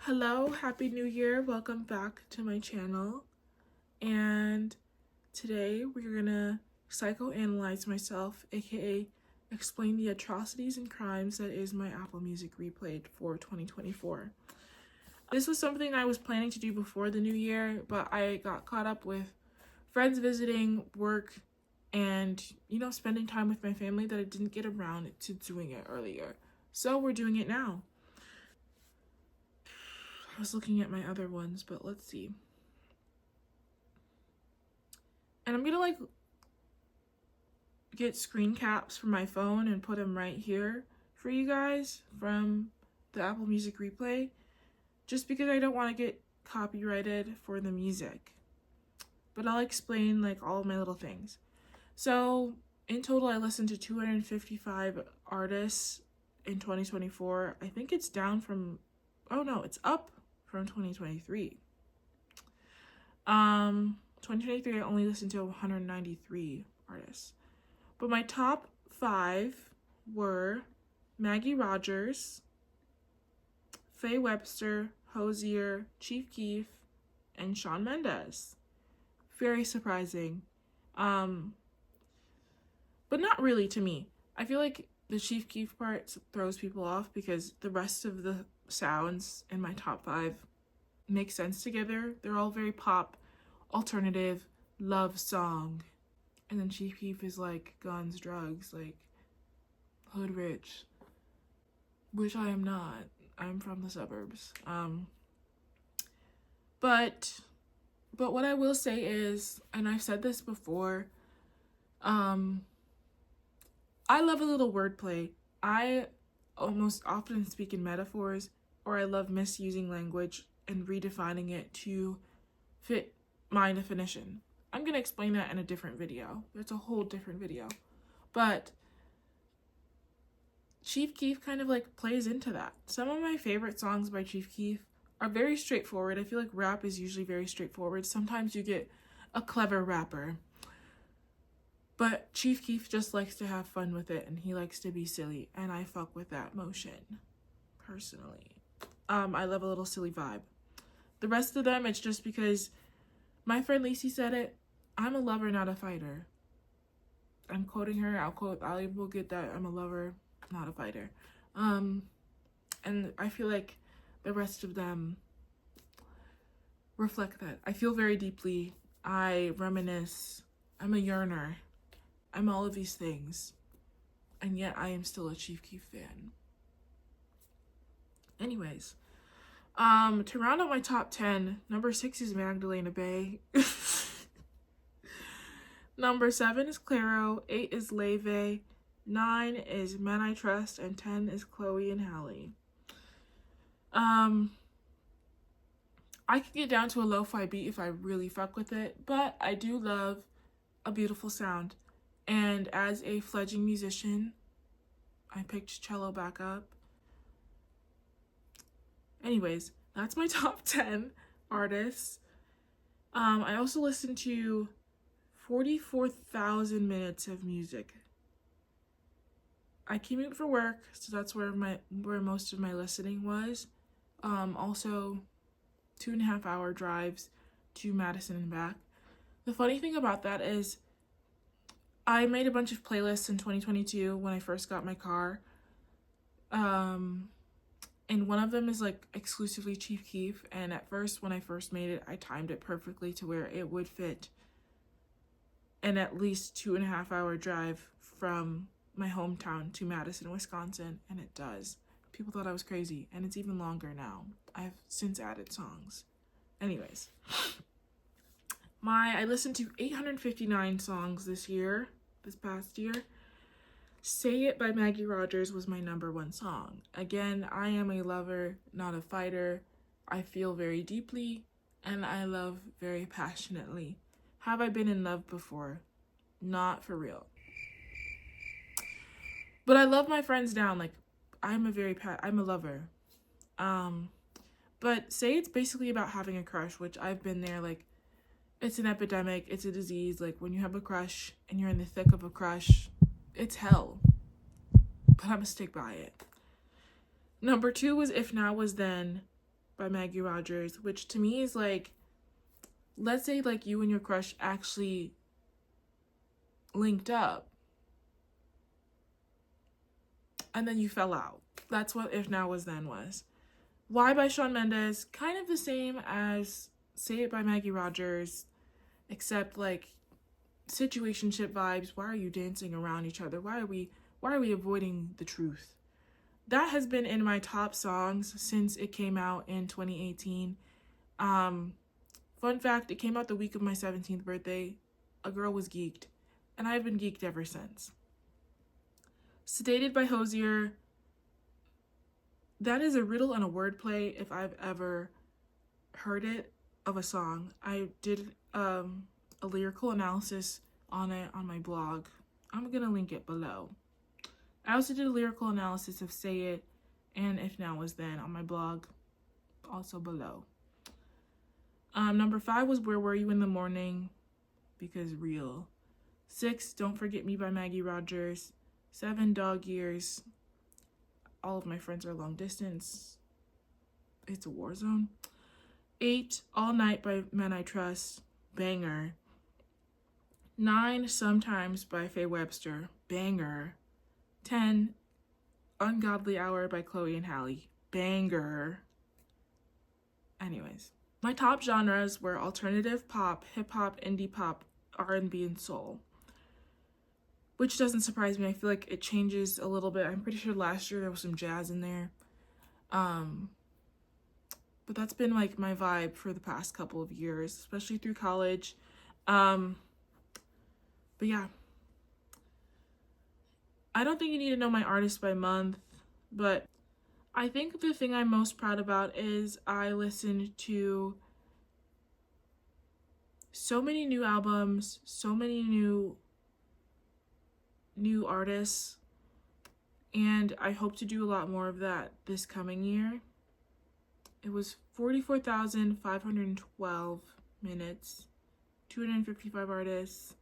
Hello, happy new year. Welcome back to my channel. And today we're gonna psychoanalyze myself, aka explain the atrocities and crimes that is my Apple Music replayed for 2024. This was something I was planning to do before the new year, but I got caught up with friends visiting, work, and spending time with my family that I didn't get around to doing it earlier. So we're doing it now. I was looking at my other ones, but let's see. And I'm gonna get screen caps from my phone and put them right here for you guys from the Apple Music replay, just because I don't want to get copyrighted for the music. But I'll explain all of my little things. So in total, I listened to 255 artists in 2024. I think it's down from, oh no, it's up from 2023. 2023, I only listened to 193 artists. But my top 5 were Maggie Rogers, Faye Webster, Hozier, Chief Keef, and Shawn Mendes. Very surprising. But not really to me. I feel like the Chief Keef part throws people off because the rest of the sounds in my top 5 make sense together. They're all very pop, alternative, love song. And then Chief Keef is guns, drugs, hood rich, which I am not. I'm from the suburbs. But what I will say is, and I've said this before, I love a little wordplay. I almost often speak in metaphors, or I love misusing language and redefining it to fit my definition. I'm going to explain that in a different video. It's a whole different video. But Chief Keef kind of plays into that. Some of my favorite songs by Chief Keef are very straightforward. I feel like rap is usually very straightforward. Sometimes you get a clever rapper. But Chief Keef just likes to have fun with it, and he likes to be silly, and I fuck with that motion, personally. I love a little silly vibe. The rest of them, it's just because my friend Lacey said it, I'm a lover, not a fighter. I'm quoting her, I will get that, I'm a lover, not a fighter. And I feel like the rest of them reflect that. I feel very deeply, I reminisce, I'm a yearner. I'm all of these things, and yet I am still a Chief Keef fan. Anyways, to round out my top 10, number 6 is Magdalena Bay. Number 7 is Clairo, 8 is Leve, 9 is Men I Trust, and 10 is Chloe and Halle. I could get down to a lo-fi beat if I really fuck with it, but I do love a beautiful sound. And as a fledgling musician, I picked cello back up. Anyways, that's my top 10 artists. I also listened to 44,000 minutes of music. I commute for work, so that's where most of my listening was. Also 2.5 hour drives to Madison and back. The funny thing about that is I made a bunch of playlists in 2022 when I first got my car. And one of them is exclusively Chief Keef. And at first, when I first made it, I timed it perfectly to where it would fit an at least 2.5 hour drive from my hometown to Madison, Wisconsin. And it does. People thought I was crazy. And it's even longer now. I've since added songs. Anyways. I listened to 859 songs this past year. Say It by Maggie Rogers was my number 1 song. Again, I am a lover, not a fighter. I feel very deeply, and I love very passionately. Have I been in love before? Not for real. But I love my friends down. I'm a lover. But Say It's basically about having a crush, which I've been there, it's an epidemic, it's a disease. When you have a crush and you're in the thick of a crush, it's hell. But I'm gonna stick by it. Number 2 was If Now Was Then. by Maggie Rogers, which to me is like, let's say like you and your crush actually linked up and then you fell out. That's what If Now Was Then was. Why by Shawn Mendes, kind of the same as Say It by Maggie Rogers, except like situationship vibes. Why are you dancing around each other? Why are we avoiding the truth? That has been in my top songs since it came out in 2018. Fun fact, it came out the week of my 17th birthday. A girl was geeked, and I've been geeked ever since. Sedated by Hozier. That is a riddle and a wordplay if I've ever heard it of a song. I did a lyrical analysis on it on my blog. I'm gonna link it below. I also did a lyrical analysis of Say It and If Now Was Then on my blog, also below. Number 5 was Where Were You in the Morning, because real. 6, Don't Forget Me by Maggie Rogers. 7, Dog Years. All of my friends are long distance. It's a war zone. 8, All Night by Men I Trust. Banger. 9, Sometimes by Faye Webster. Banger. 10, Ungodly Hour by Chloe and Halle. Banger. Anyways, my top genres were alternative pop, hip-hop, indie pop, R&B, and soul. Which doesn't surprise me. I feel like it changes a little bit. I'm pretty sure last year there was some jazz in there. But that's been like my vibe for the past couple of years, especially through college. But yeah. I don't think you need to know my artist by month, but I think the thing I'm most proud about is I listened to so many new albums, so many new artists, and I hope to do a lot more of that this coming year. It was 44,512 minutes, 255 artists.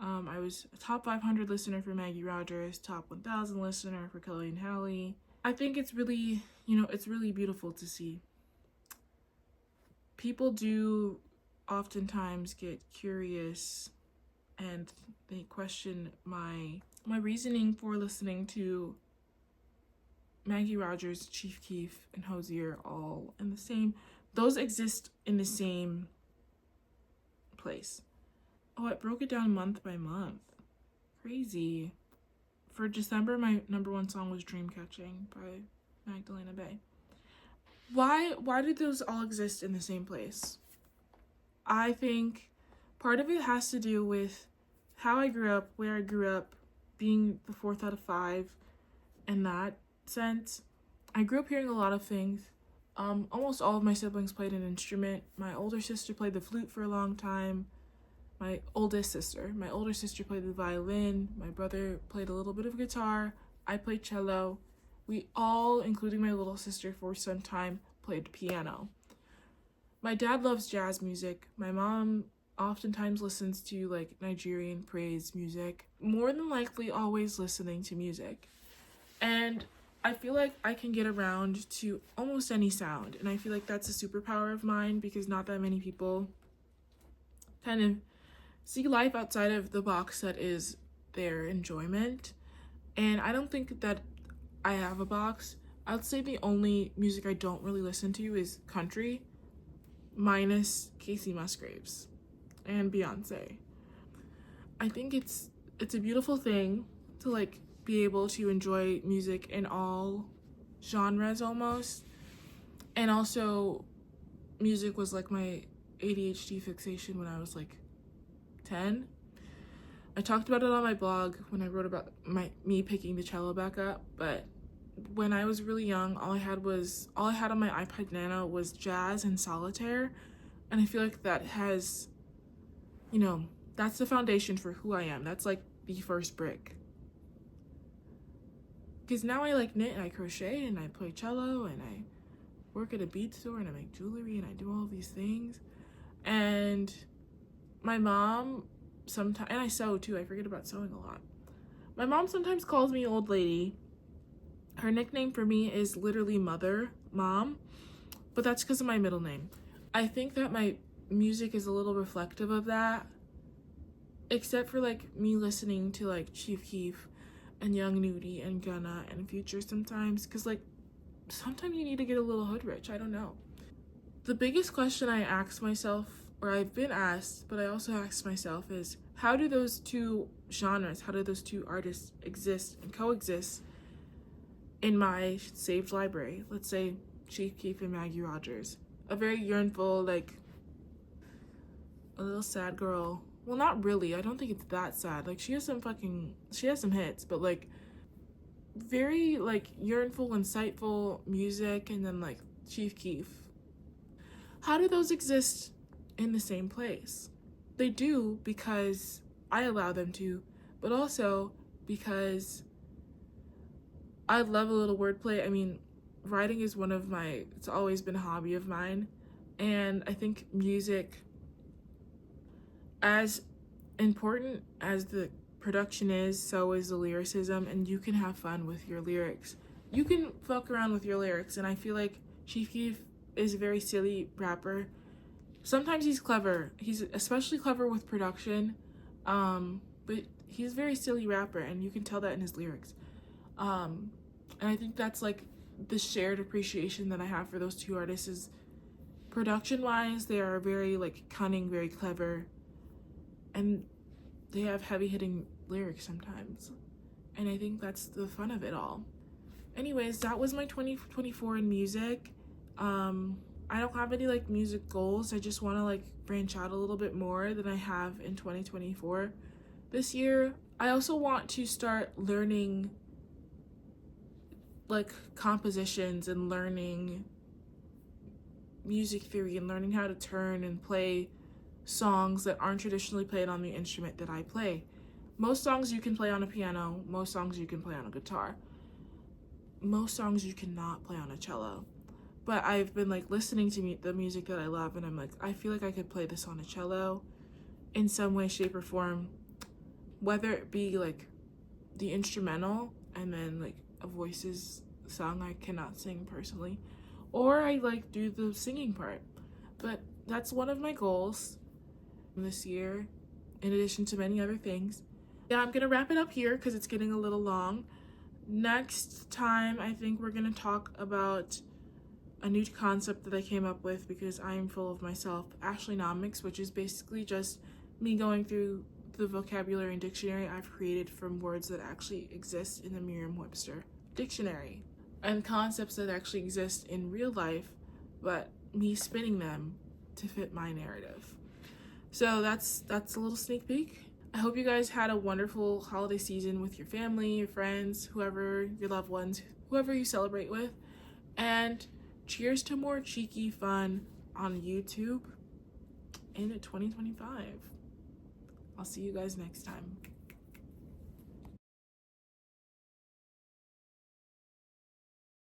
I was a top 500 listener for Maggie Rogers, top 1,000 listener for Chloe and Halle. I think it's really, it's really beautiful to see. People do oftentimes get curious and they question my reasoning for listening to Maggie Rogers, Chief Keef, and Hozier all in the same. Those exist in the same place. Oh, I broke it down month by month. Crazy. For December, my number 1 song was Dreamcatching by Magdalena Bay. Why do those all exist in the same place? I think part of it has to do with how I grew up, where I grew up, being the 4th out of 5, in that sense. I grew up hearing a lot of things. Almost all of my siblings played an instrument. My older sister played the flute for a long time. My older sister played the violin. My brother played a little bit of guitar. I played cello. We all, including my little sister for some time, played piano. My dad loves jazz music. My mom oftentimes listens to like Nigerian praise music. More than likely always listening to music. And I feel like I can get around to almost any sound. And I feel like that's a superpower of mine because not that many people kind of see life outside of the box that is their enjoyment. And I don't think that I have a box. I'd say the only music I don't really listen to is country, minus Casey Musgraves and Beyonce. I think it's a beautiful thing to like be able to enjoy music in all genres almost. And also music was like my ADHD fixation when I was like 10. I talked about it on my blog when I wrote about me picking the cello back up, but when I was really young, all I had on my iPod Nano was jazz and solitaire, and I feel like that has, that's the foundation for who I am. That's like the first brick. Because now I like knit and I crochet and I play cello and I work at a bead store and I make jewelry and I do all these things. And my mom sometimes, and I sew too, I forget about sewing a lot. My mom sometimes calls me old lady. Her nickname for me is literally mom. but that's because of my middle name. I think that my music is a little reflective of that, except for like me listening to like Chief Keef and Young Nudie and Gunna and Future sometimes, because like sometimes you need to get a little hood rich. I don't know. The biggest question I ask myself, or I've been asked, but I also ask myself, is how do those two genres, how do those two artists exist and coexist in my saved library? Let's say Chief Keef and Maggie Rogers. A very yearnful, like a little sad girl. Well, not really. I don't think it's that sad. Like she has some hits, but like very like yearnful, insightful music, and then like Chief Keef. How do those exist in the same place? They do because I allow them to, but also because I love a little wordplay. I mean, writing is it's always been a hobby of mine. And I think music, as important as the production is, so is the lyricism, and you can have fun with your lyrics. You can fuck around with your lyrics, and I feel like Chief Keef is a very silly rapper. Sometimes he's clever. He's especially clever with production, but he's a very silly rapper, and you can tell that in his lyrics. And I think that's like the shared appreciation that I have for those two artists is production-wise, they are very like cunning, very clever, and they have heavy-hitting lyrics sometimes. And I think that's the fun of it all. Anyways, that was my 2024 in music. I don't have any like music goals. I just want to like branch out a little bit more than I have in 2024 this year. I also want to start learning like compositions and learning music theory and learning how to turn and play songs that aren't traditionally played on the instrument that I play. Most songs you can play on a piano, most songs you can play on a guitar. Most songs you cannot play on a cello. But I've been like listening to the music that I love, and I'm like, I feel like I could play this on a cello in some way, shape, or form, whether it be like the instrumental and then like a voices song I cannot sing personally, or I like do the singing part. But that's one of my goals this year, in addition to many other things. Yeah, I'm gonna wrap it up here because it's getting a little long. Next time, I think we're gonna talk about a new concept that I came up with because I am full of myself, Ashleynomics, which is basically just me going through the vocabulary and dictionary I've created from words that actually exist in the Merriam-Webster dictionary and concepts that actually exist in real life, but me spinning them to fit my narrative. So that's a little sneak peek. I hope you guys had a wonderful holiday season with your family, your friends, whoever, your loved ones, whoever you celebrate with. And cheers to more cheeky fun on YouTube in 2025. I'll see you guys next time.